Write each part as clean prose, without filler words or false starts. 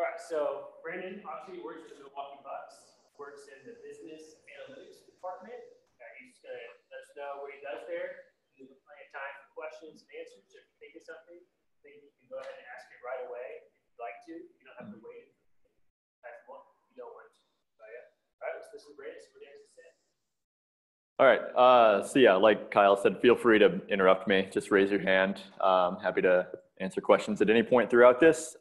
All right, so Brandon obviously works at the Milwaukee Bucks, works in the business analytics department. He's going to let us know what he does there. We'll have plenty of time for questions and answers. If you think of something, you can go ahead and ask it right away if you'd like to. You don't have to wait. If you don't want to. So, yeah. All right, let's listen to Brandon, see what he has to say. All right, so yeah, like Kyle said, feel free to interrupt me. Just raise your hand. Happy to answer questions at any point throughout this.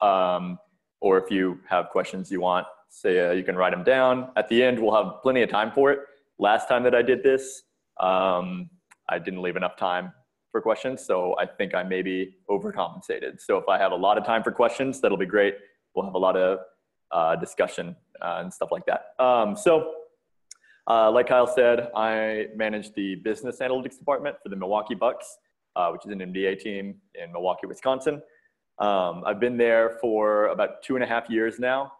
Or if you have questions you want, say you can write them down. At the end, we'll have plenty of time for it. Last time that I did this, I didn't leave enough time for questions, so I think I maybe overcompensated. So if I have a lot of time for questions, that'll be great. We'll have a lot of discussion and stuff like that. Like Kyle said, I manage the business analytics department for the Milwaukee Bucks, which is an NBA team in Milwaukee, Wisconsin. I've been there for about 2.5 years now.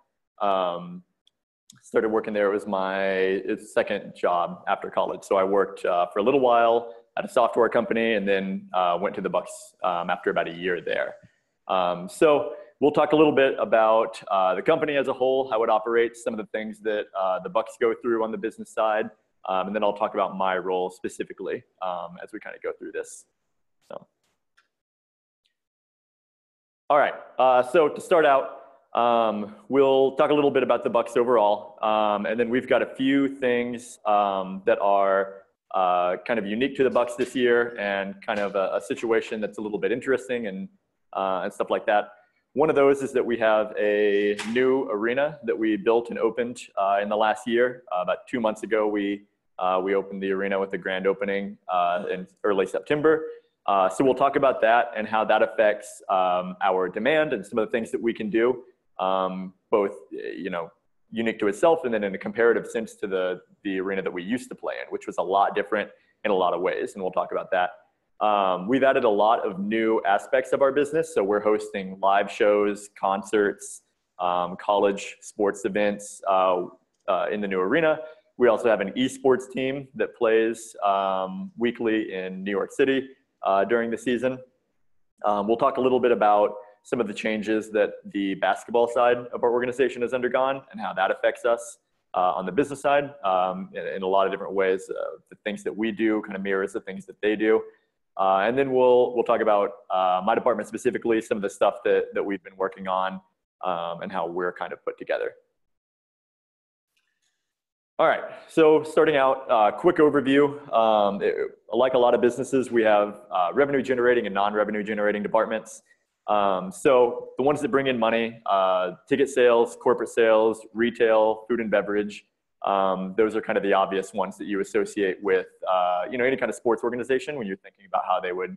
Started working there. It was my second job after college. So I worked for a little while at a software company and then went to the Bucks after about a year there. So we'll talk a little bit about the company as a whole, how it operates, some of the things that the Bucks go through on the business side, and then I'll talk about my role specifically as we kind of go through this. So. All right, so to start out, we'll talk a little bit about the Bucks overall, and then we've got a few things that are kind of unique to the Bucks this year and kind of a situation that's a little bit interesting and stuff like that. One of those is that we have a new arena that we built and opened in the last year. About 2 months ago, we opened the arena with the grand opening in early September. So we'll talk about that and how that affects our demand and some of the things that we can do, both unique to itself and then in a comparative sense to the arena that we used to play in, which was a lot different in a lot of ways, and we'll talk about that. We've added a lot of new aspects of our business. So we're hosting live shows, concerts, college sports events in the new arena. We also have an esports team that plays weekly in New York City during the season. We'll talk a little bit about some of the changes that the basketball side of our organization has undergone and how that affects us on the business side in a lot of different ways. The things that we do kind of mirrors the things that they do. And then we'll talk about my department specifically, some of the stuff that we've been working on and how we're kind of put together. All right, so starting out, quick overview. Like a lot of businesses, we have revenue generating and non-revenue generating departments. So the ones that bring in money, ticket sales, corporate sales, retail, food and beverage, those are kind of the obvious ones that you associate with any kind of sports organization when you're thinking about how they would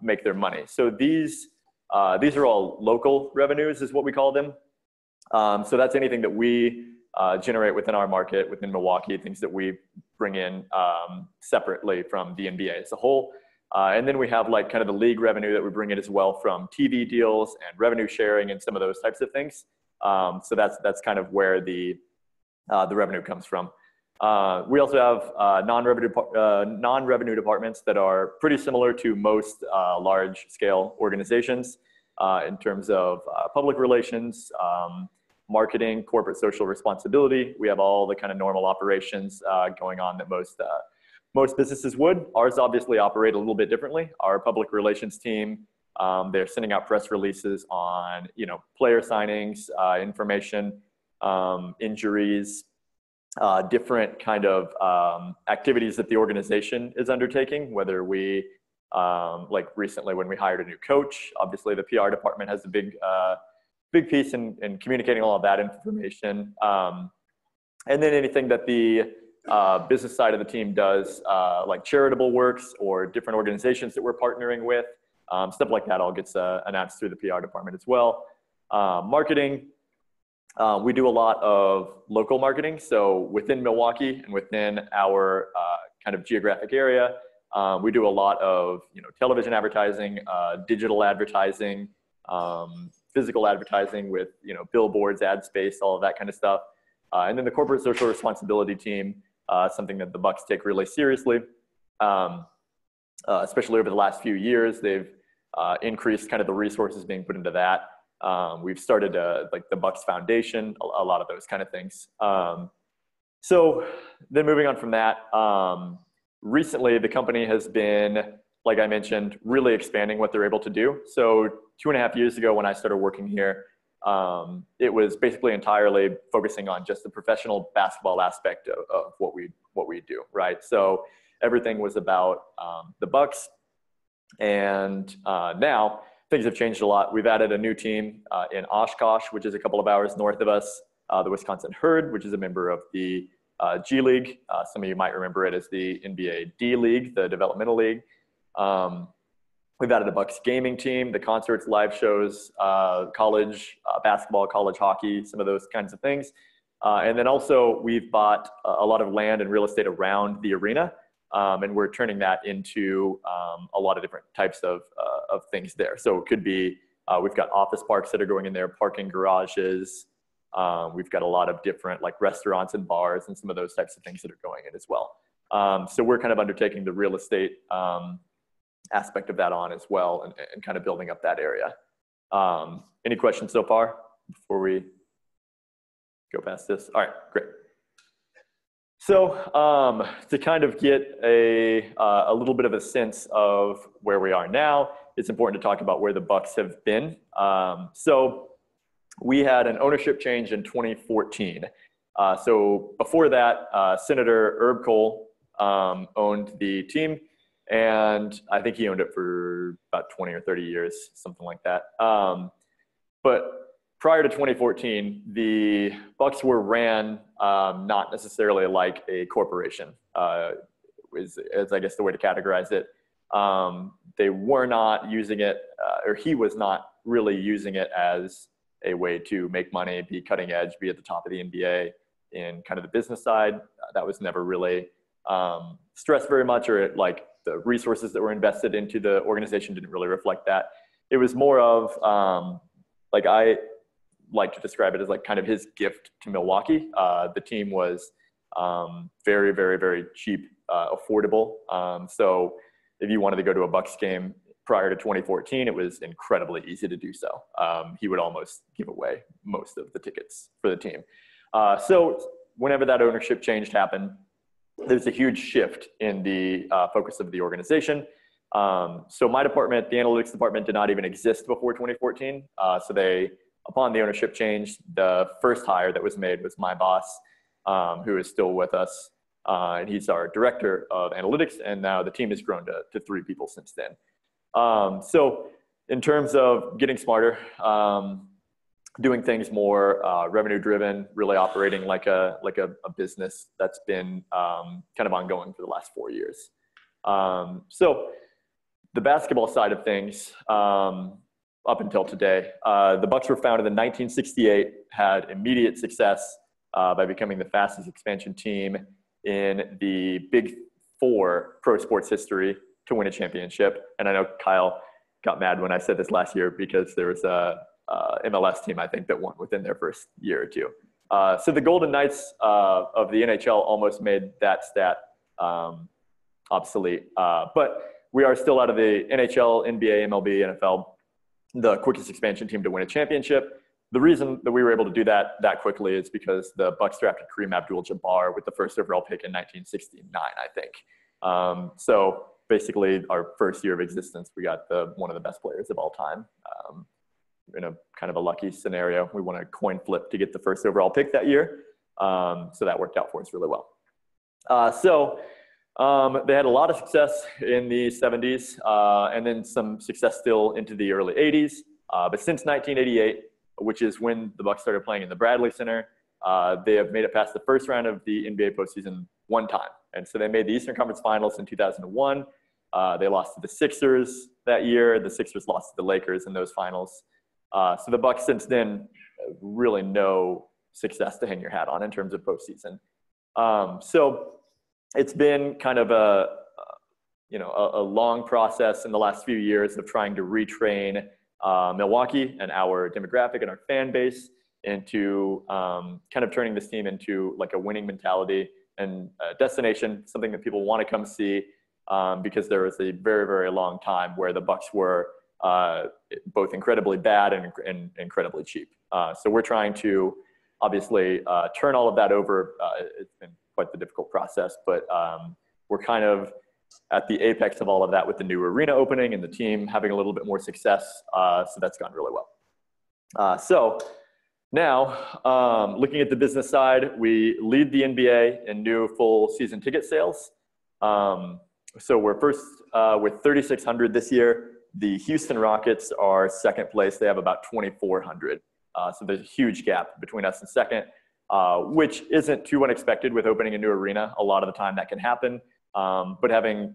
make their money. So these are all local revenues is what we call them. So that's anything that we generate within our market, within Milwaukee, things that we bring in separately from the NBA as a whole. And then we have like kind of the league revenue that we bring in as well from TV deals and revenue sharing and some of those types of things. So that's kind of where the revenue comes from. We also have non-revenue departments that are pretty similar to most large-scale organizations in terms of public relations, marketing, corporate social responsibility. We have all the kind of normal operations going on that most businesses would. Ours obviously operate a little bit differently. Our public relations team, they're sending out press releases on player signings, information, injuries, different kind of activities that the organization is undertaking, whether we, like recently when we hired a new coach, obviously the PR department has a big piece in communicating all of that information. And then anything that the business side of the team does, like charitable works or different organizations that we're partnering with, stuff like that all gets announced through the PR department as well. Marketing. We do a lot of local marketing. So within Milwaukee and within our kind of geographic area, we do a lot of television advertising, digital advertising, physical advertising with billboards, ad space, all of that kind of stuff. And then the corporate social responsibility team, something that the Bucks take really seriously, especially over the last few years. They've increased kind of the resources being put into that. We've started like the Bucks Foundation, a lot of those kind of things. So then moving on from that, recently the company has been, like I mentioned, really expanding what they're able to do. So 2.5 years ago when I started working here, it was basically entirely focusing on just the professional basketball aspect of what we do, right? So everything was about the Bucks, and now things have changed a lot. We've added a new team in Oshkosh, which is a couple of hours north of us, the Wisconsin Herd, which is a member of the G League. Some of you might remember it as the NBA D League, the developmental league. We've added a Bucks gaming team, the concerts, live shows, college basketball, college hockey, some of those kinds of things. And then also we've bought a lot of land and real estate around the arena, and we're turning that into a lot of different types of things there. So it could be, we've got office parks that are going in there, parking garages. We've got a lot of different like restaurants and bars and some of those types of things that are going in as well. So we're kind of undertaking the real estate aspect of that on as well, and kind of building up that area. Any questions so far before we go past this? All right, great. So to kind of get a little bit of a sense of where we are now, it's important to talk about where the Bucks have been. So we had an ownership change in 2014. So before that, Senator Herb Kohl owned the team, and I think he owned it for about 20 or 30 years, something like that. But prior to 2014, the Bucks were ran not necessarily like a corporation, is I guess the way to categorize it. They were not using it, or he was not really using it as a way to make money, be cutting edge, be at the top of the NBA in kind of the business side. That was never really stressed very much, or like the resources that were invested into the organization didn't really reflect that. It was more of like I like to describe it as like kind of his gift to Milwaukee. The team was very, very, very cheap, affordable. So if you wanted to go to a Bucks game prior to 2014, it was incredibly easy to do so. He would almost give away most of the tickets for the team. So whenever that ownership change happened, there's a huge shift in the focus of the organization. So my department, the analytics department, did not even exist before 2014. So upon the ownership change, the first hire that was made was my boss, who is still with us. And he's our director of analytics. And now the team has grown to 3 people since then. So in terms of getting smarter, doing things more revenue driven, really operating like a business that's been kind of ongoing for the last 4 years. So the basketball side of things, up until today, the Bucks were founded in 1968, had immediate success by becoming the fastest expansion team in the Big Four pro sports history to win a championship. And I know Kyle got mad when I said this last year because there was a MLS team, I think, that won within their first year or two. So the Golden Knights of the NHL almost made that stat obsolete. But we are still out of the NHL, NBA, MLB, NFL, the quickest expansion team to win a championship. The reason that we were able to do that quickly is because the Bucks drafted Kareem Abdul-Jabbar with the first overall pick in 1969, I think. So basically our first year of existence, we got one of the best players of all time. In a kind of a lucky scenario, we won a coin flip to get the first overall pick that year. So that worked out for us really well. They had a lot of success in the 70s, and then some success still into the early 80s. But since 1988, which is when the Bucks started playing in the Bradley Center, they have made it past the first round of the NBA postseason one time. And so they made the Eastern Conference Finals in 2001. They lost to the Sixers that year. The Sixers lost to the Lakers in those finals. So the Bucks since then, really no success to hang your hat on in terms of postseason. So it's been kind of a long process in the last few years of trying to retrain Milwaukee and our demographic and our fan base into kind of turning this team into like a winning mentality and a destination, something that people want to come see, because there was a very, very long time where the Bucks were both incredibly bad and incredibly cheap. So we're trying to obviously turn all of that over. It's been quite the difficult process, but we're kind of at the apex of all of that with the new arena opening and the team having a little bit more success. So that's gone really well. So now, looking at the business side, we lead the NBA in new full season ticket sales. So we're first with 3,600 this year. The Houston Rockets are second place. They have about 2,400. So there's a huge gap between us and second, which isn't too unexpected with opening a new arena. A lot of the time that can happen. But having,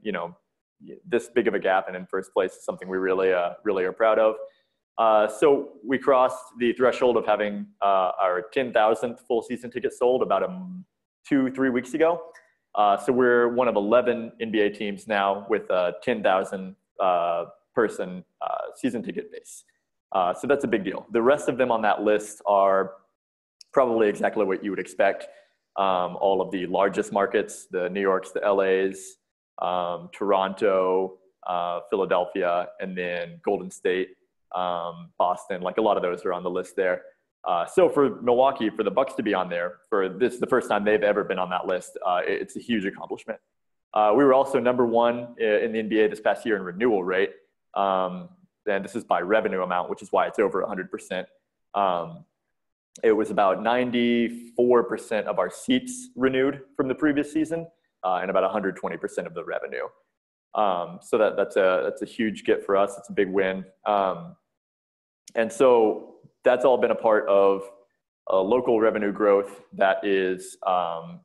this big of a gap and in first place is something we really are proud of. So we crossed the threshold of having our 10,000th full season ticket sold about 2-3 weeks ago. So we're one of 11 NBA teams now with a 10,000 person season ticket base. So that's a big deal. The rest of them on that list are probably exactly what you would expect. All of the largest markets, the New Yorks, the LAs, Toronto, Philadelphia, and then Golden State, Boston, like a lot of those are on the list there. So for Milwaukee, for the Bucks to be on there, for this, the first time they've ever been on that list, it's a huge accomplishment. We were also number one in the NBA this past year in renewal rate. And this is by revenue amount, which is why it's over 100%. It was about 94% of our seats renewed from the previous season, and about 120% of the revenue. So that's a huge get for us. It's a big win. And so that's all been a part of a local revenue growth that is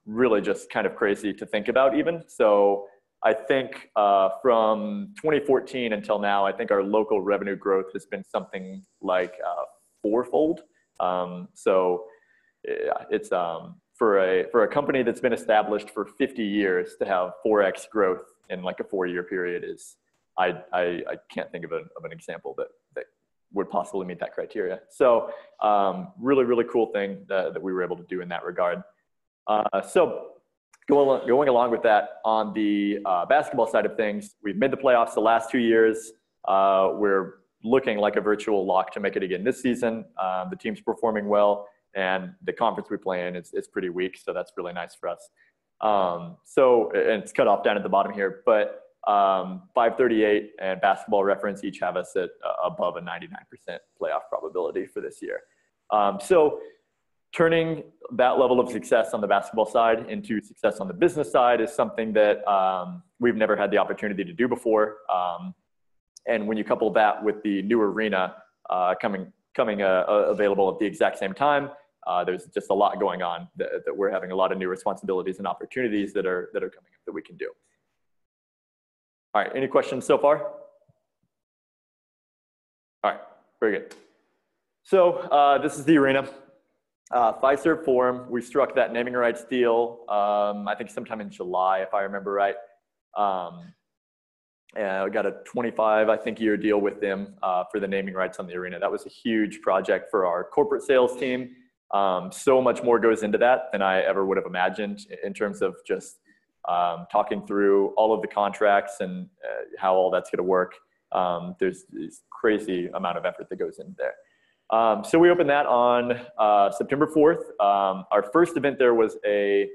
really just kind of crazy to think about even. So I think from 2014 until now, I think our local revenue growth has been something like fourfold. So it's for a company that's been established for 50 years to have 4x growth in like a 4-year period is, I can't think of an example that would possibly meet that criteria. So really cool thing that we were able to do in that regard. So going along with that, on the basketball side of things, we've made the playoffs the last 2 years. We're looking like a virtual lock to make it again this season. The team's performing well, and the conference we play in is pretty weak, so that's really nice for us. So, and it's cut off down at the bottom here, but 538 and Basketball Reference each have us at above a 99% playoff probability for this year. So turning that level of success on the basketball side into success on the business side is something that we've never had the opportunity to do before. And when you couple that with the new arena coming available at the exact same time, there's just a lot going on that we're having a lot of new responsibilities and opportunities that are coming up that we can do. All right, any questions so far? All right, very good. So this is the arena. Fiserv Forum, we struck that naming rights deal, I think sometime in July, if I remember right. And we got a 25, I think, year deal with them for the naming rights on the arena. That was a huge project for our corporate sales team. So much more goes into that than I ever would have imagined in terms of just talking through all of the contracts and how all that's going to work. There's this crazy amount of effort that goes into there. So we opened that on September 4th. Our first event there was a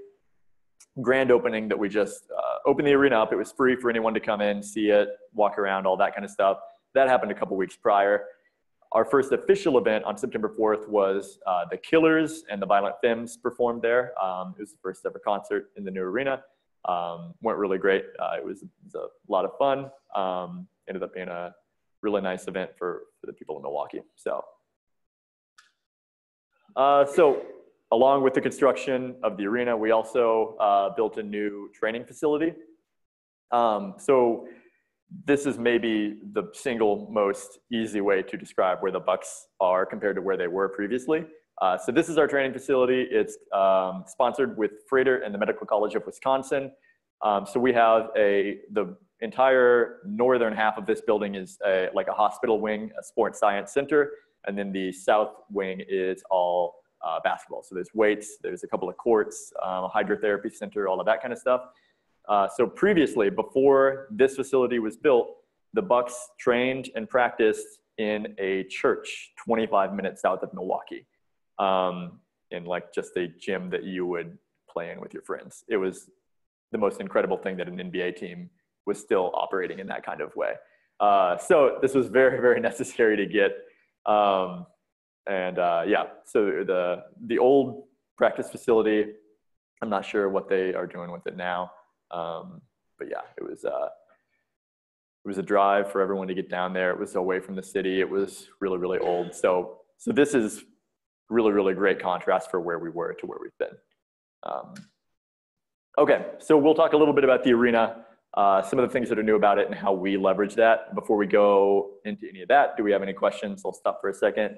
grand opening that we just opened the arena up. It was free for anyone to come in, see it, walk around, all that kind of stuff. That happened a couple weeks prior. Our first official event on September 4th was the Killers and the Violent Femmes performed there. It was the first ever concert in the new arena. Went really great. It was a lot of fun. Ended up being a really nice event for the people in Milwaukee. So along with the construction of the arena, we also built a new training facility. So this is maybe the single most easy way to describe where the Bucks are compared to where they were previously. So this is our training facility. It's sponsored with Freighter and the Medical College of Wisconsin. So we have the entire northern half of this building is like a hospital wing, a sports science center. And then the south wing is all basketball. So there's weights, there's a couple of courts, a hydrotherapy center, all of that kind of stuff. So previously, before this facility was built, the Bucks trained and practiced in a church 25 minutes south of Milwaukee, in like just a gym that you would play in with your friends. It was the most incredible thing that an NBA team was still operating in that kind of way. So this was very, very necessary to get. Yeah, so the old practice facility, I'm not sure what they are doing with it now. But yeah, it was a drive for everyone to get down there. It was away from the city. It was really, really old. So this is really, really great contrast for where we were to where we've been. Okay, so we'll talk a little bit about the arena, some of the things that are new about it and how we leverage that. Before we go into any of that, do we have any questions? I'll stop for a second.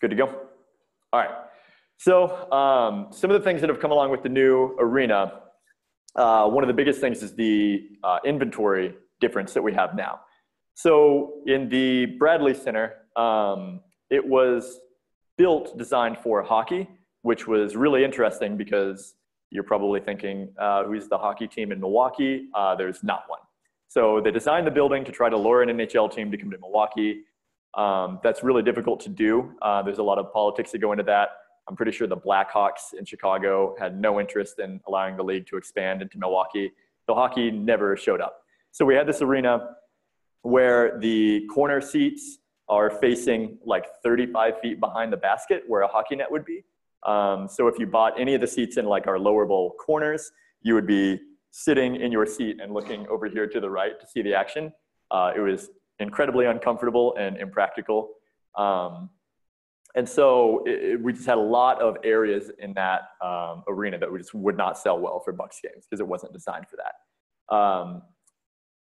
Good to go? All right. So some of the things that have come along with the new arena, one of the biggest things is the inventory difference that we have now. So in the Bradley Center, it was designed for hockey, which was really interesting because you're probably thinking, who's the hockey team in Milwaukee? There's not one. So they designed the building to try to lure an NHL team to come to Milwaukee. That's really difficult to do. There's a lot of politics that go into that. I'm pretty sure the Blackhawks in Chicago had no interest in allowing the league to expand into Milwaukee. The hockey never showed up. So we had this arena where the corner seats are facing like 35 feet behind the basket where a hockey net would be. So if you bought any of the seats in like our lower bowl corners, you would be sitting in your seat and looking over here to the right to see the action. It was incredibly uncomfortable and impractical. And so we just had a lot of areas in that arena that we just would not sell well for Bucks games because it wasn't designed for that.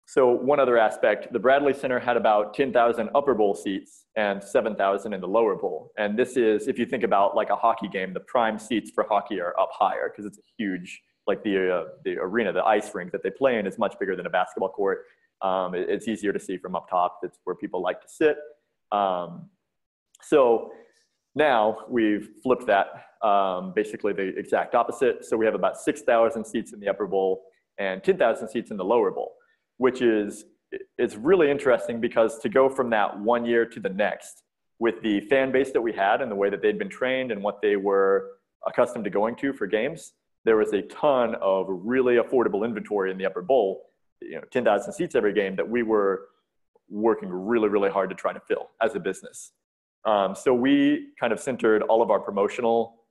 So one other aspect, the Bradley Center had about 10,000 upper bowl seats and 7,000 in the lower bowl. And this is, if you think about like a hockey game, the prime seats for hockey are up higher because it's a huge, like the arena, the ice rink that they play in is much bigger than a basketball court. It's easier to see from up top. It's where people like to sit. So now we've flipped that, basically the exact opposite. So we have about 6,000 seats in the upper bowl and 10,000 seats in the lower bowl, which is, it's really interesting because to go from that one year to the next with the fan base that we had and the way that they'd been trained and what they were accustomed to going to for games, there was a ton of really affordable inventory in the upper bowl, 10,000 seats every game that we were working really, really hard to try to fill as a business. So we kind of centered all of our promotional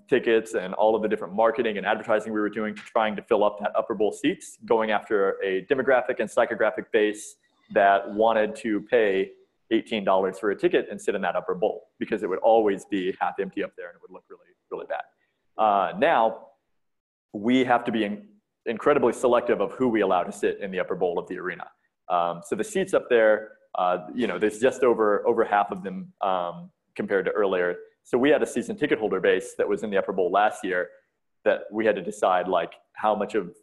tickets and all of the different marketing and advertising we were doing to trying to fill up that upper bowl seats, going after a demographic and psychographic base that wanted to pay $18 for a ticket and sit in that upper bowl because it would always be half empty up there and it would look really, really bad. Now we have to be incredibly selective of who we allow to sit in the upper bowl of the arena. So the seats up there, there's just over half of them compared to earlier. So we had a season ticket holder base that was in the upper bowl last year that we had to decide like how much of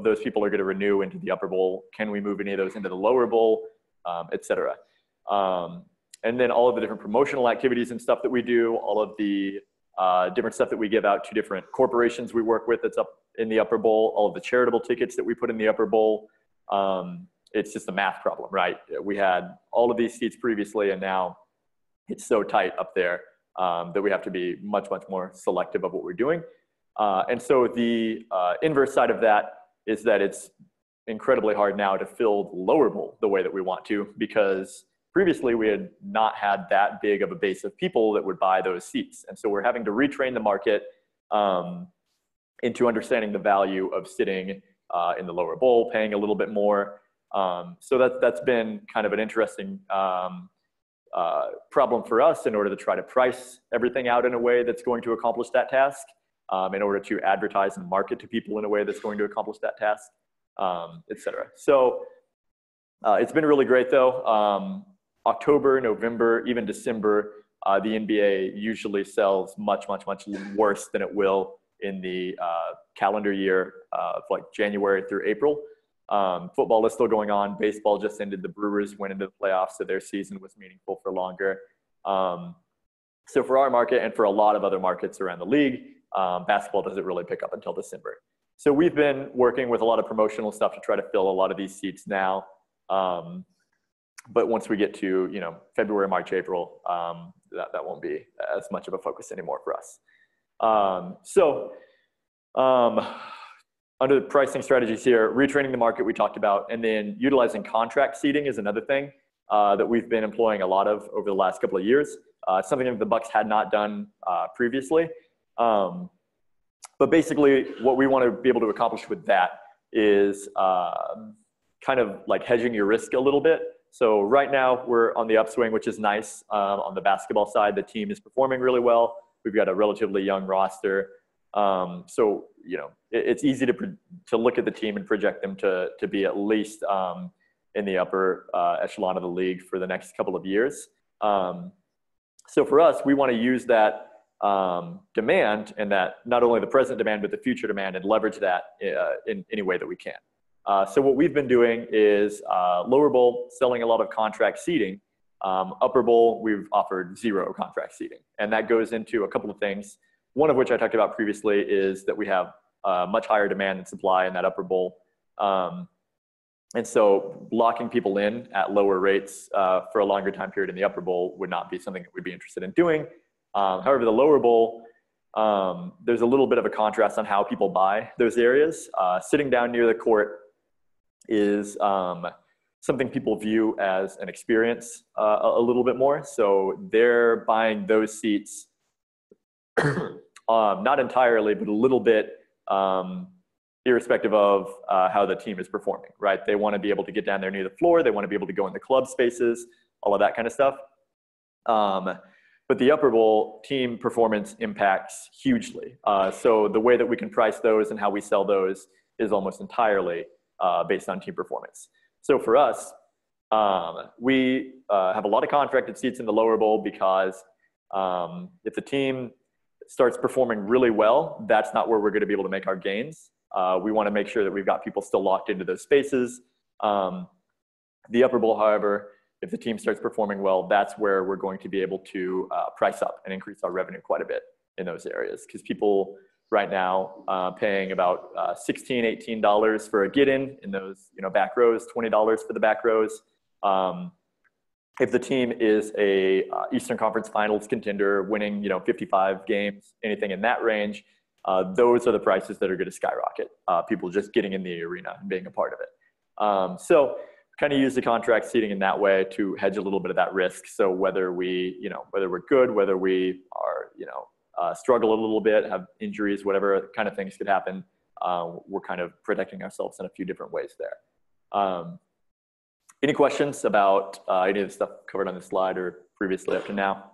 those people are going to renew into the upper bowl. Can we move any of those into the lower bowl, et cetera. And then all of the different promotional activities and stuff that we do, all of the different stuff that we give out to different corporations we work with that's up in the upper bowl, all of the charitable tickets that we put in the upper bowl. It's just a math problem, right? We had all of these seats previously and now it's so tight up there that we have to be much, much more selective of what we're doing. And so the inverse side of that is that it's incredibly hard now to fill the lower bowl the way that we want to, because previously we had not had that big of a base of people that would buy those seats. And so we're having to retrain the market into understanding the value of sitting in the lower bowl, paying a little bit more. So that's been kind of an interesting problem for us in order to try to price everything out in a way that's going to accomplish that task, in order to advertise and market to people in a way that's going to accomplish that task, et cetera. So it's been really great though. October, November, even December, the NBA usually sells much, much, much worse than it will in the calendar year of like January through April. Football is still going on. Baseball just ended. The Brewers went into the playoffs, so their season was meaningful for longer. So for our market and for a lot of other markets around the league, basketball doesn't really pick up until December. So we've been working with a lot of promotional stuff to try to fill a lot of these seats now. But once we get to, February, March, April, that won't be as much of a focus anymore for us. Under the pricing strategies here, retraining the market we talked about, and then utilizing contract seating is another thing that we've been employing a lot of over the last couple of years. Something that the Bucks had not done previously. But basically what we want to be able to accomplish with that is kind of like hedging your risk a little bit. So right now we're on the upswing, which is nice. On the basketball side, the team is performing really well. We've got a relatively young roster. So, it's easy to look at the team and project them to be at least in the upper echelon of the league for the next couple of years. So for us, we want to use that demand, and that not only the present demand, but the future demand, and leverage that in any way that we can. So what we've been doing is lower bowl, selling a lot of contract seating. Upper bowl, we've offered 0 contract seating. And that goes into a couple of things. One of which I talked about previously is that we have much higher demand than supply in that upper bowl. And so locking people in at lower rates for a longer time period in the upper bowl would not be something that we'd be interested in doing. However, the lower bowl, there's a little bit of a contrast on how people buy those areas. Sitting down near the court is something people view as an experience a little bit more. So they're buying those seats, not entirely, but a little bit irrespective of how the team is performing, right? They want to be able to get down there near the floor. They want to be able to go in the club spaces, all of that kind of stuff. But the upper bowl team performance impacts hugely. So the way that we can price those and how we sell those is almost entirely based on team performance. So for us, we have a lot of contracted seats in the lower bowl because if the team starts performing really well, that's not where we're going to be able to make our gains. We want to make sure that we've got people still locked into those spaces. The upper bowl, however, if the team starts performing well, that's where we're going to be able to price up and increase our revenue quite a bit in those areas. Because people right now paying about $16, $18 for a get-in in those back rows, $20 for the back rows. If the team is a Eastern Conference Finals contender, winning 55 games, anything in that range, those are the prices that are going to skyrocket. People just getting in the arena and being a part of it. So kind of use the contract seating in that way to hedge a little bit of that risk. So whether whether we're good, whether we are struggle a little bit, have injuries, whatever kind of things could happen, we're kind of protecting ourselves in a few different ways there. Any questions about any of the stuff covered on this slide or previously up to now?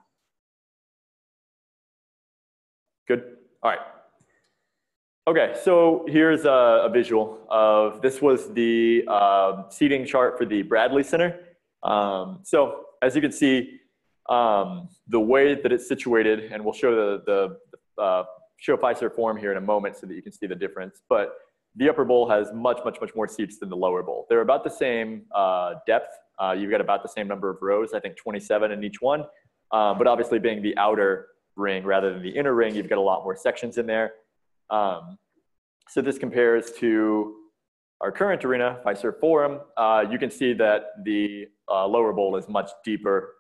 Good. All right. Okay, so here's a visual of, this was the seating chart for the Bradley Center. So as you can see, the way that it's situated, and we'll show show Fiserv form here in a moment so that you can see the difference, but the upper bowl has much more seats than the lower bowl. They're about the same depth. You've got about the same number of rows, I think 27 in each one. But obviously being the outer ring rather than the inner ring, you've got a lot more sections in there. So this compares to our current arena, Fiserv Forum. You can see that the lower bowl is much deeper,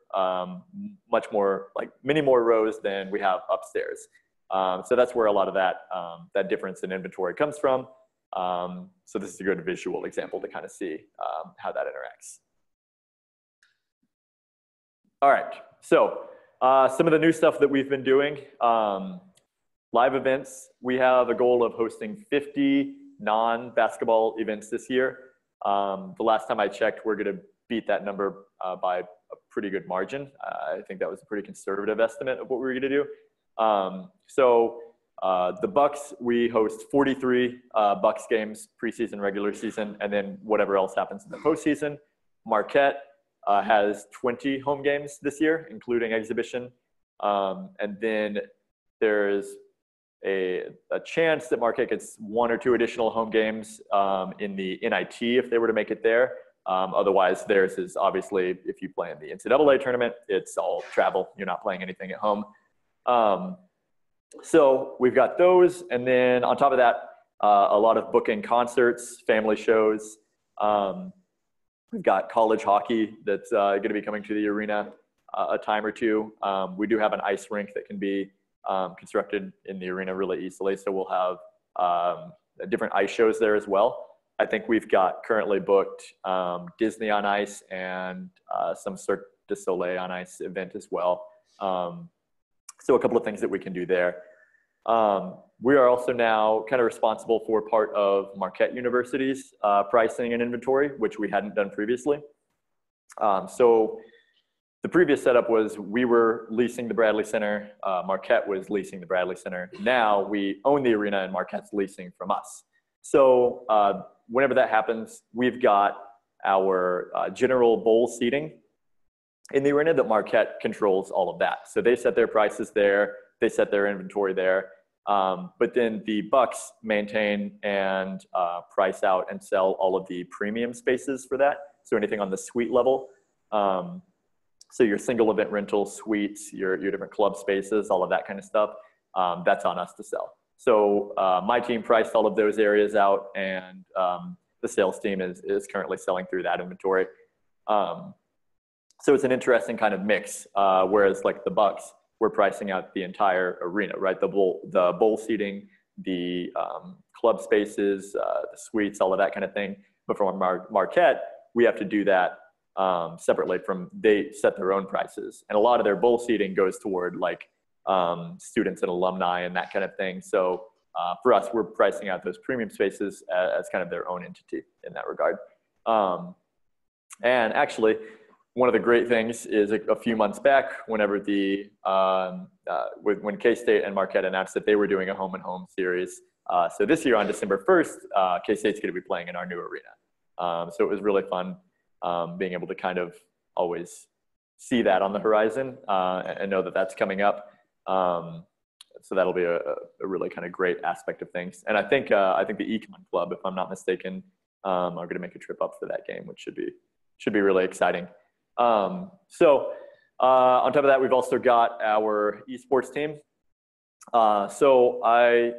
much more, like many more rows than we have upstairs. So that's where a lot of that difference in inventory comes from. So this is a good visual example to kind of see how that interacts. All right, so some of the new stuff that we've been doing. Live events, we have a goal of hosting 50 non-basketball events this year. The last time I checked, we're going to beat that number by a pretty good margin. I think that was a pretty conservative estimate of what we were going to do. The Bucks, we host 43 Bucks games, preseason, regular season, and then whatever else happens in the postseason. Marquette has 20 home games this year, including exhibition. And then there's a chance that Marquette gets 1 or 2 additional home games in the NIT if they were to make it there. Otherwise, theirs is obviously, if you play in the NCAA tournament, it's all travel. You're not playing anything at home. So we've got those. And then on top of that, a lot of booking concerts, family shows. We've got college hockey that's going to be coming to the arena a time or two. We do have an ice rink that can be constructed in the arena really easily. So we'll have different ice shows there as well. I think we've got currently booked Disney on Ice and some Cirque du Soleil on Ice event as well. So a couple of things that we can do there. We are also now kind of responsible for part of Marquette University's pricing and inventory, which we hadn't done previously. So the previous setup was we were leasing the Bradley Center, Marquette was leasing the Bradley Center. Now we own the arena and Marquette's leasing from us. So whenever that happens, we've got our general bowl seating in the arena that Marquette controls all of that. So they set their prices there, they set their inventory there. But then the Bucks maintain and price out and sell all of the premium spaces for that. So anything on the suite level. So your single event rental suites, your different club spaces, all of that kind of stuff, that's on us to sell. So my team priced all of those areas out, and the sales team is currently selling through that inventory. So it's an interesting kind of mix, whereas like the Bucks, we're pricing out the entire arena, right? The bowl seating, the club spaces, the suites, all of that kind of thing. But from Marquette, we have to do that separately from, they set their own prices. And a lot of their bowl seating goes toward like students and alumni and that kind of thing. So for us, we're pricing out those premium spaces as kind of their own entity in that regard. And actually, one of the great things is a few months back, whenever when K-State and Marquette announced that they were doing a home and home series. So this year on December 1st, K-State's going to be playing in our new arena. So it was really fun being able to kind of always see that on the horizon and know that that's coming up. So that'll be a really kind of great aspect of things. And I think the Econ club, if I'm not mistaken, are going to make a trip up for that game, which should be really exciting. So on top of that, we've also got our esports team. So I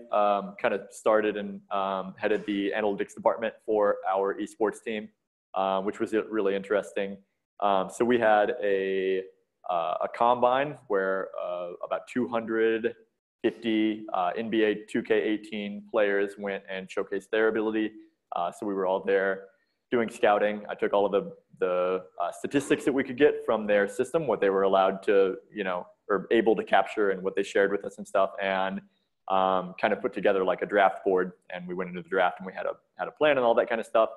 kind of started and headed the analytics department for our esports team, which was really interesting. So we had a combine where about 250 NBA 2K18 players went and showcased their ability. So we were all there doing scouting. I took all of the statistics that we could get from their system, what they were allowed to, or able to capture, and what they shared with us and stuff, and kind of put together like a draft board. And we went into the draft and we had a plan and all that kind of stuff.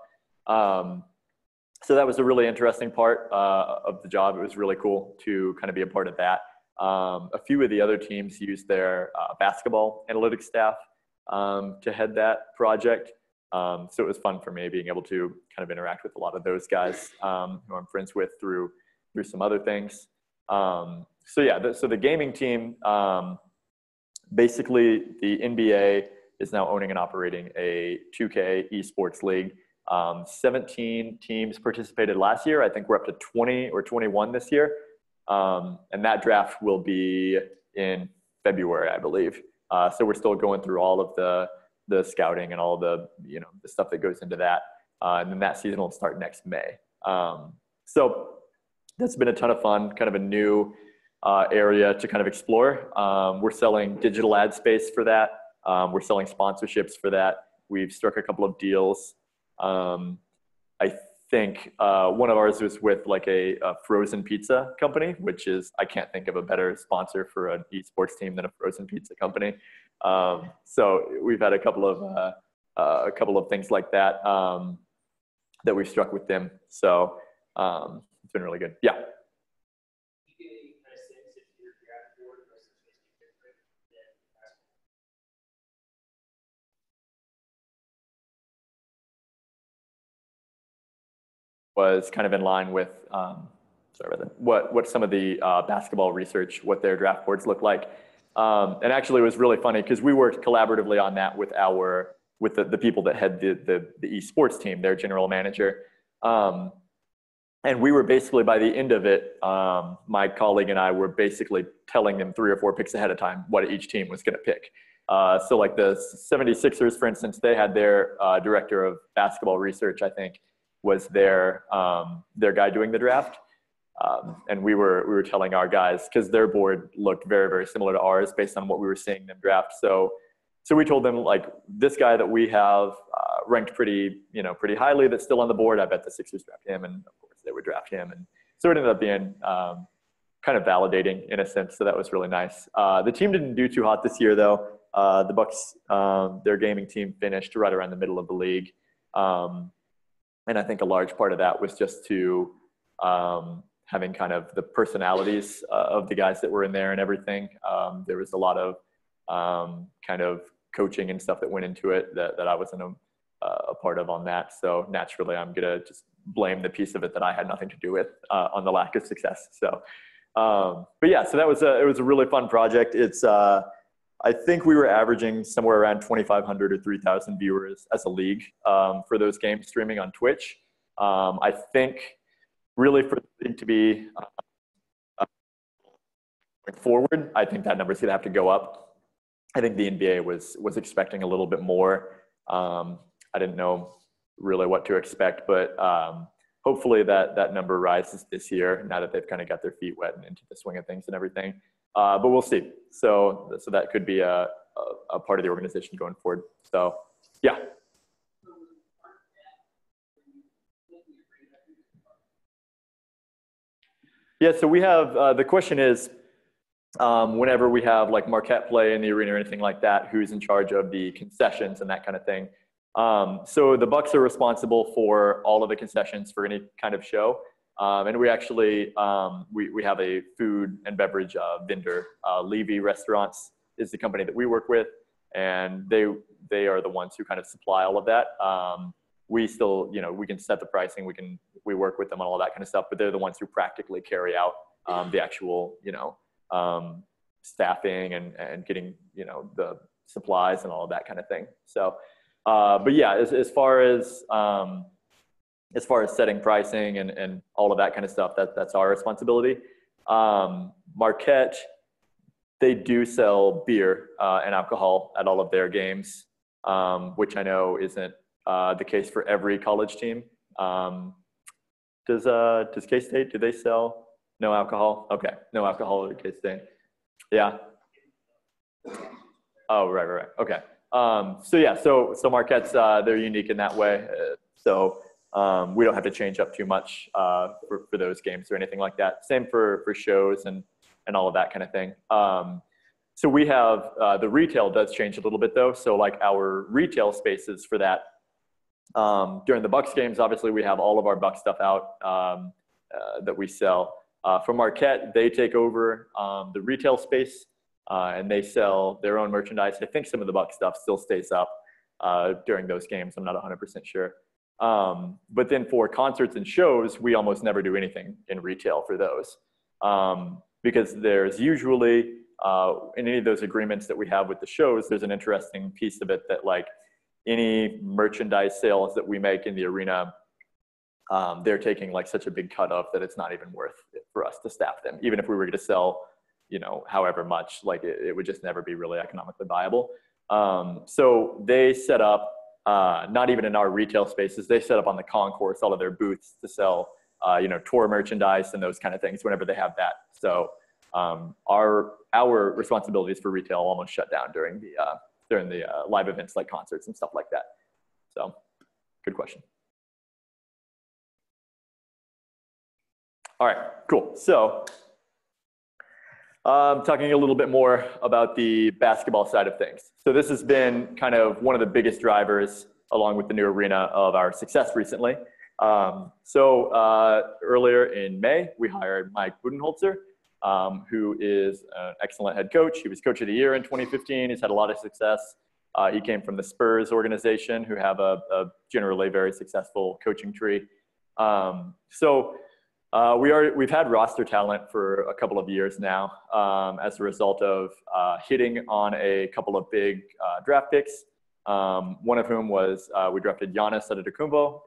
So that was a really interesting part of the job. It was really cool to kind of be a part of that. A few of the other teams used their basketball analytics staff to head that project. So it was fun for me being able to kind of interact with a lot of those guys who I'm friends with through some other things. So yeah, so the gaming team, basically the NBA is now owning and operating a 2K esports league. 17 teams participated last year. I think we're up to 20 or 21 this year. And that draft will be in February, I believe. So we're still going through all of the scouting and all the stuff that goes into that. And then that season will start next May. So that's been a ton of fun, kind of a new area to kind of explore. We're selling digital ad space for that. We're selling sponsorships for that. We've struck a couple of deals. I think one of ours was with like a frozen pizza company, which is, I can't think of a better sponsor for an esports team than a frozen pizza company. So we've had a couple of things like that that we've struck with them. So it's been really good. Yeah. Was kind of in line with what some of the basketball research, what their draft boards look like. And actually it was really funny because we worked collaboratively on that with the people that had the esports team, their general manager. And we were basically, by the end of it, my colleague and I were basically telling them 3 or 4 picks ahead of time what each team was going to pick. So like the 76ers, for instance, they had their director of basketball research, I think, was their guy doing the draft. And we were telling our guys, because their board looked very, very similar to ours based on what we were seeing them draft. So we told them, like, this guy that we have ranked pretty highly that's still on the board, I bet the Sixers draft him, and of course they would draft him. And so it ended up being kind of validating in a sense, so that was really nice. The team didn't do too hot this year, though. The Bucks, their gaming team finished right around the middle of the league. And I think a large part of that was just to having kind of the personalities of the guys that were in there and everything. There was a lot of kind of coaching and stuff that went into it that I wasn't a part of on that. So naturally, I'm going to just blame the piece of it that I had nothing to do with on the lack of success. So, but yeah, so it was a really fun project. It's, I think we were averaging somewhere around 2,500 or 3,000 viewers as a league for those games streaming on Twitch. I think really for the league to be going forward, I think that number's gonna have to go up. I think the NBA was expecting a little bit more. I didn't know really what to expect, but hopefully that number rises this year now that they've kind of got their feet wet and into the swing of things and everything. But we'll see. So that could be a part of the organization going forward. So yeah. Yeah, so we have, the question is, whenever we have like Marquette play in the arena or anything like that, who's in charge of the concessions and that kind of thing. So the Bucks are responsible for all of the concessions for any kind of show. And we actually, we have a food and beverage vendor. Levy Restaurants is the company that we work with, and they are the ones who kind of supply all of that. We still, we can set the pricing, we work with them on all that kind of stuff, but they're the ones who practically carry out the actual, staffing and getting, the supplies and all of that kind of thing. So, but yeah, as far as setting pricing and all of that kind of stuff, that's our responsibility. Marquette, they do sell beer and alcohol at all of their games, which I know isn't the case for every college team. Does K-State, do they sell no alcohol? Okay, no alcohol at K-State. Yeah. Oh, right. Okay. So yeah, so Marquette's, they're unique in that way. So we don't have to change up too much for those games or anything like that. Same for shows and all of that kind of thing. So we have, the retail does change a little bit though. So like our retail spaces for that, during the Bucks games, obviously we have all of our Bucks stuff out that we sell. For Marquette, they take over the retail space and they sell their own merchandise. I think some of the Bucks stuff still stays up during those games. I'm not 100% sure. But then for concerts and shows, we almost never do anything in retail for those because there's usually in any of those agreements that we have with the shows, there's an interesting piece of it that like any merchandise sales that we make in the arena, they're taking like such a big cut of that it's not even worth it for us to staff them. Even if we were to sell, however much, like it would just never be really economically viable. So they set up, not even in our retail spaces, they set up on the concourse all of their booths to sell, tour merchandise and those kind of things whenever they have that. So our responsibilities for retail almost shut down during the live events like concerts and stuff like that. So good question. All right, cool. So talking a little bit more about the basketball side of things. So this has been kind of one of the biggest drivers along with the new arena of our success recently. Earlier in May, we hired Mike Budenholzer, who is an excellent head coach. He was coach of the year in 2015. He's had a lot of success. He came from the Spurs organization, who have a generally very successful coaching tree. We've had roster talent for a couple of years now as a result of hitting on a couple of big draft picks. One of whom was we drafted Giannis Antetokounmpo,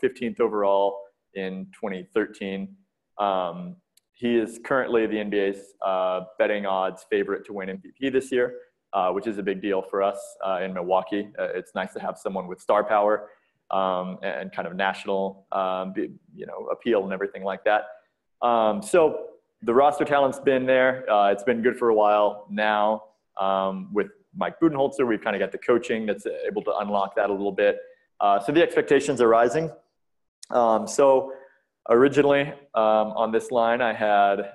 15th overall in 2013. He is currently the NBA's betting odds favorite to win MVP this year. which is a big deal for us in Milwaukee. It's nice to have someone with star power and kind of national, appeal and everything like that. So the roster talent's been there. It's been good for a while now. With Mike Budenholzer, we've kind of got the coaching that's able to unlock that a little bit. So the expectations are rising. So originally on this line, I had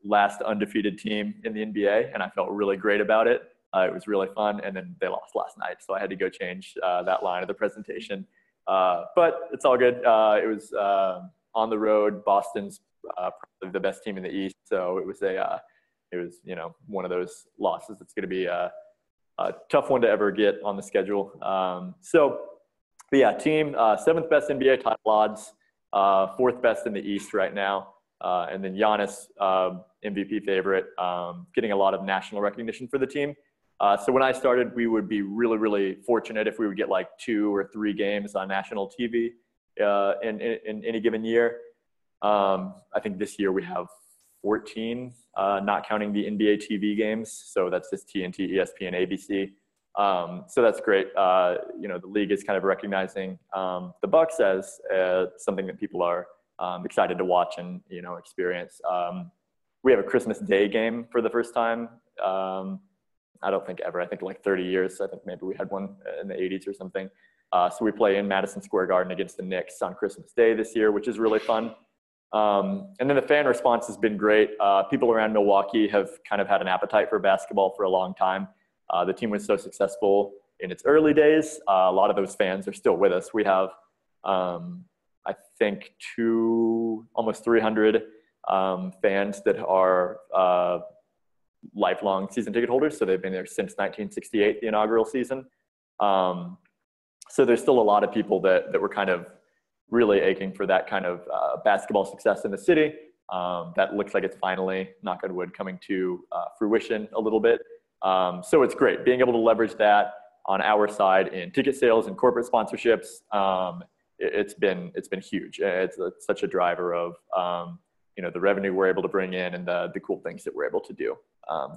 last undefeated team in the NBA, and I felt really great about it. It was really fun, and then they lost last night, so I had to go change that line of the presentation. But it's all good. It was on the road. Boston's probably the best team in the East, so it was one of those losses that's going to be a tough one to ever get on the schedule. But yeah, team 7th best NBA title odds, 4th best in the East right now, and then Giannis, MVP favorite, getting a lot of national recognition for the team. So when I started, we would be really, really fortunate if we would get like 2 or 3 games on national TV in any given year. I think this year we have 14, not counting the NBA TV games. So that's just TNT, ESPN, ABC. So that's great. The league is kind of recognizing the Bucks as something that people are excited to watch and experience. We have a Christmas Day game for the first time. I don't think ever. I think like 30 years. I think maybe we had one in the 80s or something. So we play in Madison Square Garden against the Knicks on Christmas Day this year, which is really fun. And then the fan response has been great. People around Milwaukee have kind of had an appetite for basketball for a long time. The team was so successful in its early days. A lot of those fans are still with us. We have, I think, almost 300 fans that are lifelong season ticket holders. So they've been there since 1968, the inaugural season. So there's still a lot of people that were kind of really aching for that kind of basketball success in the city. That looks like it's finally, knock on wood, coming to fruition a little bit. So it's great being able to leverage that on our side in ticket sales and corporate sponsorships. It's been huge. It's such a driver of the revenue we're able to bring in and the cool things that we're able to do.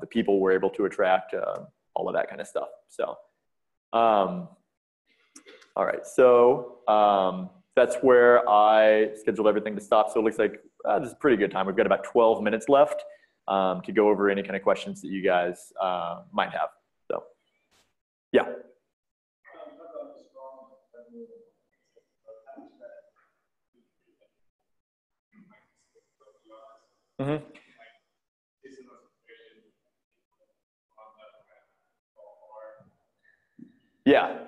The people we're able to attract, all of that kind of stuff. So, all right. So that's where I scheduled everything to stop. So it looks like this is a pretty good time. We've got about 12 minutes left to go over any kind of questions that you guys might have. So, yeah. Mm-hmm. Yeah.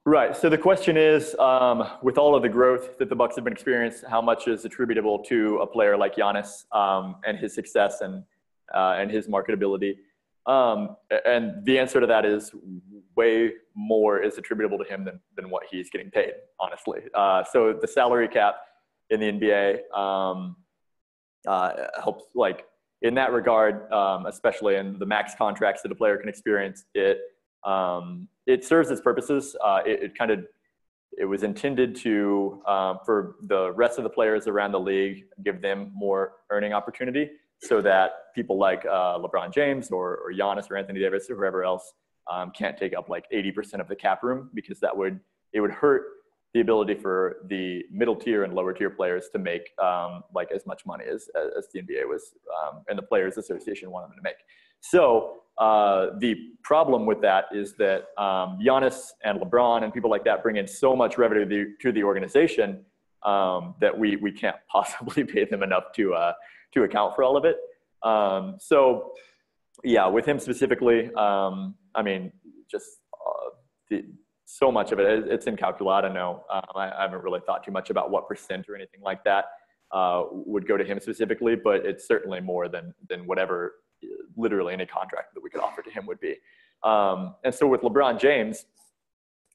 Right. So the question is, with all of the growth that the Bucks have been experiencing, how much is attributable to a player like Giannis and his success and his marketability? And the answer to that is way more is attributable to him than what he's getting paid, honestly. So the salary cap in the NBA helps, like, in that regard, especially in the max contracts that a player can experience, it serves its purposes. It was intended to, for the rest of the players around the league, give them more earning opportunity so that people like LeBron James or Giannis or Anthony Davis or whoever else can't take up like 80% of the cap room, because it would hurt the ability for the middle tier and lower tier players to make like as much money as the NBA was and the Players Association wanted them to make. So the problem with that is that Giannis and LeBron and people like that bring in so much revenue to the organization that we can't possibly pay them enough to account for all of it. So yeah, with him specifically, I mean, just so much of it, it's incalculable. I don't know. I haven't really thought too much about what percent or anything like that would go to him specifically, but it's certainly more than whatever literally any contract that we could offer to him would be. And so with LeBron James,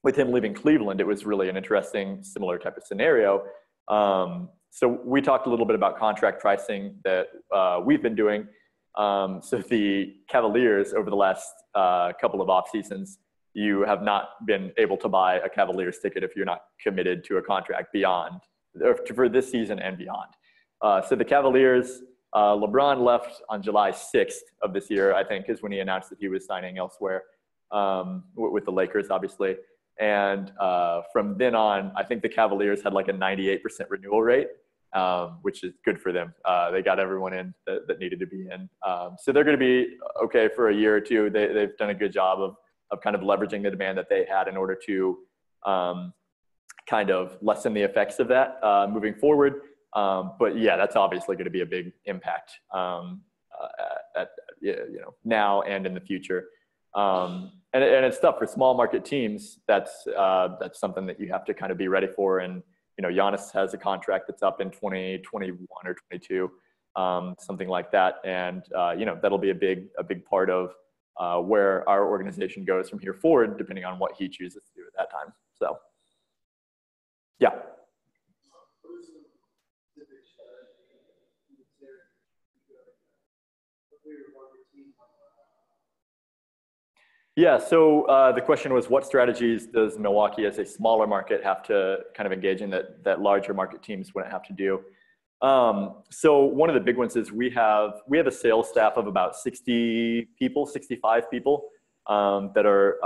with him leaving Cleveland, it was really an interesting, similar type of scenario. So we talked a little bit about contract pricing that we've been doing. So the Cavaliers over the last couple of off seasons, you have not been able to buy a Cavaliers ticket if you're not committed to a contract beyond, or for this season and beyond. So the Cavaliers LeBron left on July 6th of this year, I think, is when he announced that he was signing elsewhere, with the Lakers, obviously. And from then on, I think the Cavaliers had like a 98% renewal rate, which is good for them. They got everyone in that needed to be in. So they're going to be okay for a year or two. They've done a good job of kind of leveraging the demand that they had in order to kind of lessen the effects of that moving forward. But yeah, that's obviously going to be a big impact now and in the future. And it's tough for small market teams. That's something that you have to kind of be ready for. And Giannis has a contract that's up in 2021 or 22, something like that. And that'll be a big part of where our organization goes from here forward, depending on what he chooses to do at that time. So, yeah. Yeah, so the question was, what strategies does Milwaukee as a smaller market have to kind of engage in that larger market teams wouldn't have to do? So one of the big ones is we have a sales staff of about 60 people, 65 people that are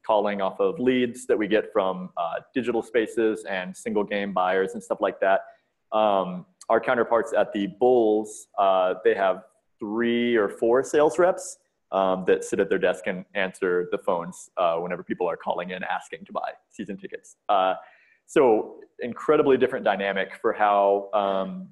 calling off of leads that we get from digital spaces and single game buyers and stuff like that. Our counterparts at the Bulls, they have 3 or 4 sales reps that sit at their desk and answer the phones whenever people are calling in asking to buy season tickets. So incredibly different dynamic for how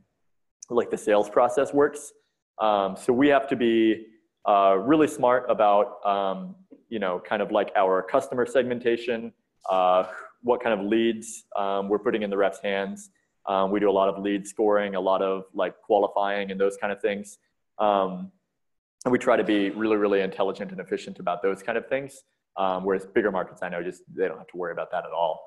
like the sales process works. So we have to be really smart about kind of like our customer segmentation, what kind of leads we're putting in the reps' hands. We do a lot of lead scoring, a lot of like qualifying and those kind of things. And we try to be really, really intelligent and efficient about those kind of things. Whereas bigger markets, I know, they don't have to worry about that at all.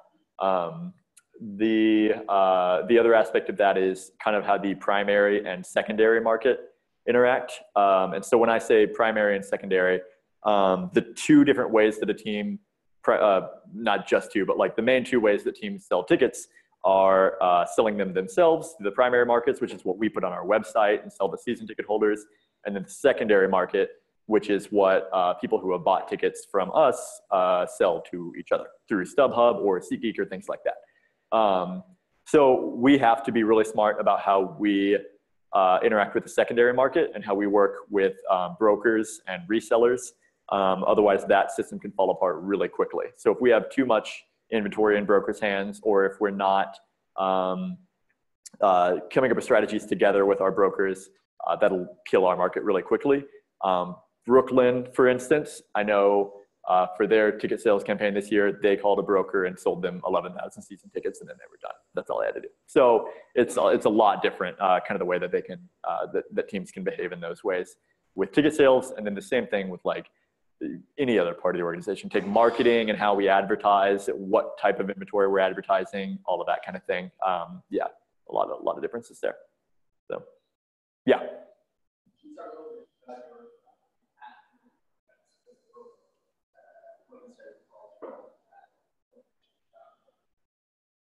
The other aspect of that is kind of how the primary and secondary market interact. And so when I say primary and secondary, the 2 different ways that a team, not just 2, but like the main 2 ways that teams sell tickets are selling them themselves to the primary markets, which is what we put on our website and sell to season ticket holders. And then the secondary market, which is what people who have bought tickets from us sell to each other through StubHub or SeatGeek or things like that. So we have to be really smart about how we interact with the secondary market and how we work with brokers and resellers. Otherwise, that system can fall apart really quickly. So if we have too much inventory in brokers' hands, or if we're not coming up with strategies together with our brokers, that'll kill our market really quickly. Brooklyn, for instance, I know for their ticket sales campaign this year, they called a broker and sold them 11,000 season tickets, and then they were done. That's all they had to do. So it's a lot different, kind of the way that they can that teams can behave in those ways with ticket sales, and then the same thing with like any other part of the organization. Take marketing and how we advertise, what type of inventory we're advertising, all of that kind of thing. Yeah, a lot of differences there. So. Yeah.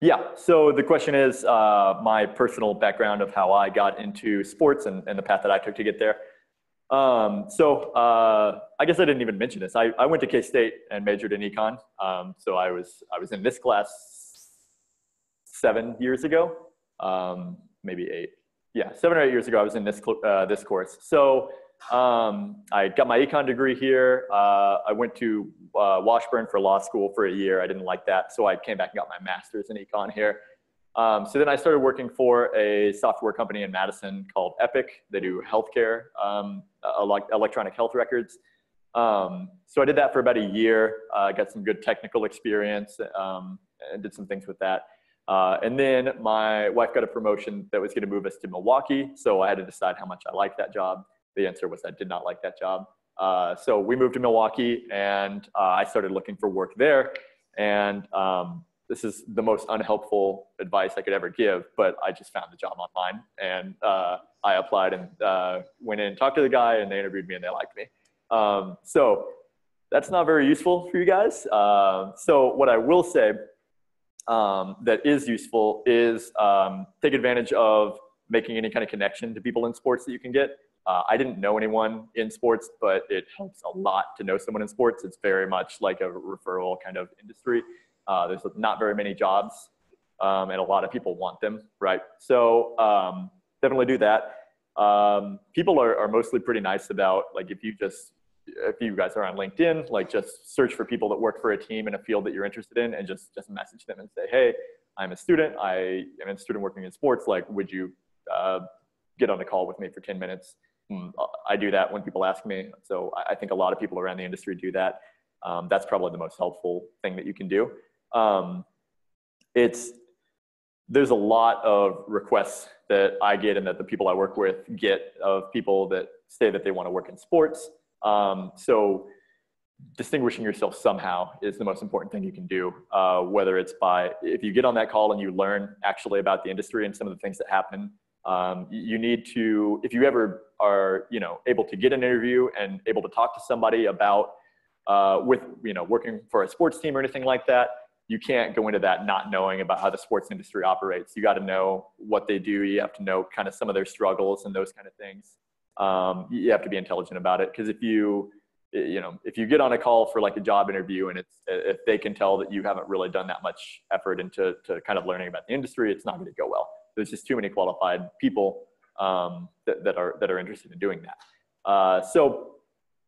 Yeah, so the question is my personal background of how I got into sports and the path that I took to get there. So I guess I didn't even mention this. I went to K-State and majored in Econ. So I was in this class 7 years ago, maybe 8. Yeah, 7 or 8 years ago, I was in this course. So I got my econ degree here. I went to Washburn for law school for a year. I didn't like that, so I came back and got my master's in econ here. So then I started working for a software company in Madison called Epic. They do healthcare, electronic health records. So I did that for about a year. I got some good technical experience and did some things with that. And then my wife got a promotion that was going to move us to Milwaukee. So I had to decide how much I liked that job. The answer was I did not like that job. So we moved to Milwaukee, and I started looking for work there. And this is the most unhelpful advice I could ever give, but I just found the job online, and I applied and went in and talked to the guy, and they interviewed me and they liked me. So that's not very useful for you guys. So what I will say that is useful is take advantage of making any kind of connection to people in sports that you can get. I didn't know anyone in sports, but it helps a lot to know someone in sports. It's very much like a referral kind of industry. There's not very many jobs, and a lot of people want them, right? So definitely do that. People are mostly pretty nice about, like, if you guys are on LinkedIn, like, just search for people that work for a team in a field that you're interested in, and just message them and say, hey, I'm a student. I am a student working in sports. Like, would you get on a call with me for 10 minutes? I do that when people ask me. So I think a lot of people around the industry do that. That's probably the most helpful thing that you can do. There's a lot of requests that I get and that the people I work with get of people that say that they want to work in sports. So distinguishing yourself somehow is the most important thing you can do, whether it's if you get on that call and you learn actually about the industry and some of the things that happen. You need to, if you ever are, able to get an interview and able to talk to somebody about, working for a sports team or anything like that, you can't go into that not knowing about how the sports industry operates. You got to know what they do. You have to know kind of some of their struggles and those kind of things. You have to be intelligent about it, because if you get on a call for like a job interview and if they can tell that you haven't really done that much effort into kind of learning about the industry, it's not going to go well. There's just too many qualified people that are interested in doing that. So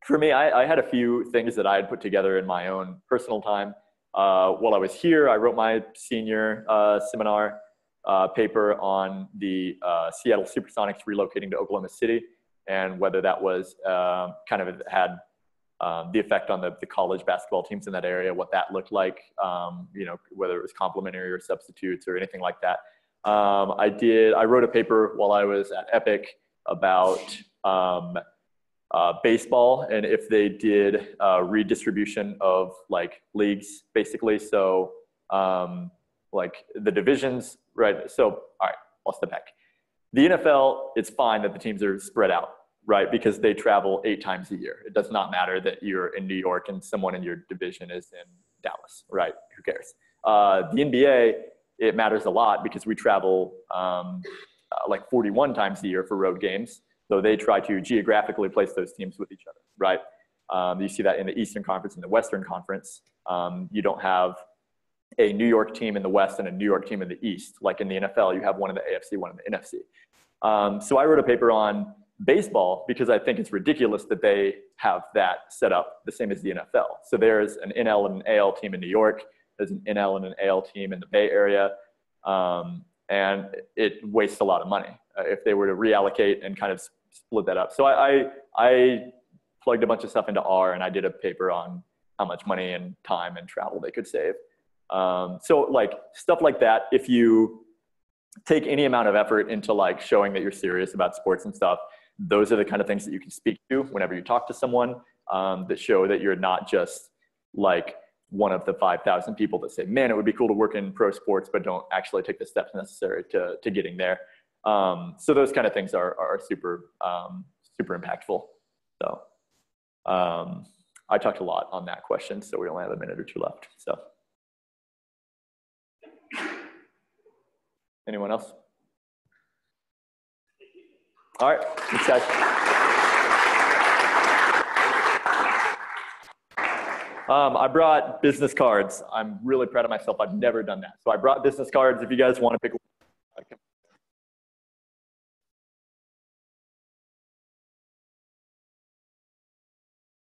for me, I had a few things that I had put together in my own personal time. While I was here, I wrote my senior seminar paper on the Seattle Supersonics relocating to Oklahoma City, and whether that was kind of had the effect on the college basketball teams in that area, what that looked like, whether it was complementary or substitutes or anything like that. I wrote a paper while I was at Epic about baseball, and if they did redistribution of like leagues, basically. So like the divisions, right? So, all right, I'll step back. The NFL, it's fine that the teams are spread out, right? Because they travel 8 times a year. It does not matter that you're in New York and someone in your division is in Dallas, right? Who cares? The NBA, it matters a lot because we travel like 41 times a year for road games. So they try to geographically place those teams with each other, right? You see that in the Eastern Conference and the Western Conference. You don't have a New York team in the West and a New York team in the East. Like in the NFL, you have one in the AFC, one in the NFC. So I wrote a paper on baseball because I think it's ridiculous that they have that set up the same as the NFL. So there's an NL and an AL team in New York. There's an NL and an AL team in the Bay Area. And it wastes a lot of money if they were to reallocate and kind of split that up. So I plugged a bunch of stuff into R, and I did a paper on how much money and time and travel they could save. So like stuff like that, if you take any amount of effort into like showing that you're serious about sports and stuff, those are the kind of things that you can speak to whenever you talk to someone, that show that you're not just like one of the 5,000 people that say, man, it would be cool to work in pro sports, but don't actually take the steps necessary to getting there. So those kind of things are super, super impactful. So I talked a lot on that question, so we only have a minute or two left. So anyone else? All right, thanks guys. I brought business cards. I'm really proud of myself. I've never done that. So I brought business cards. If you guys want to pick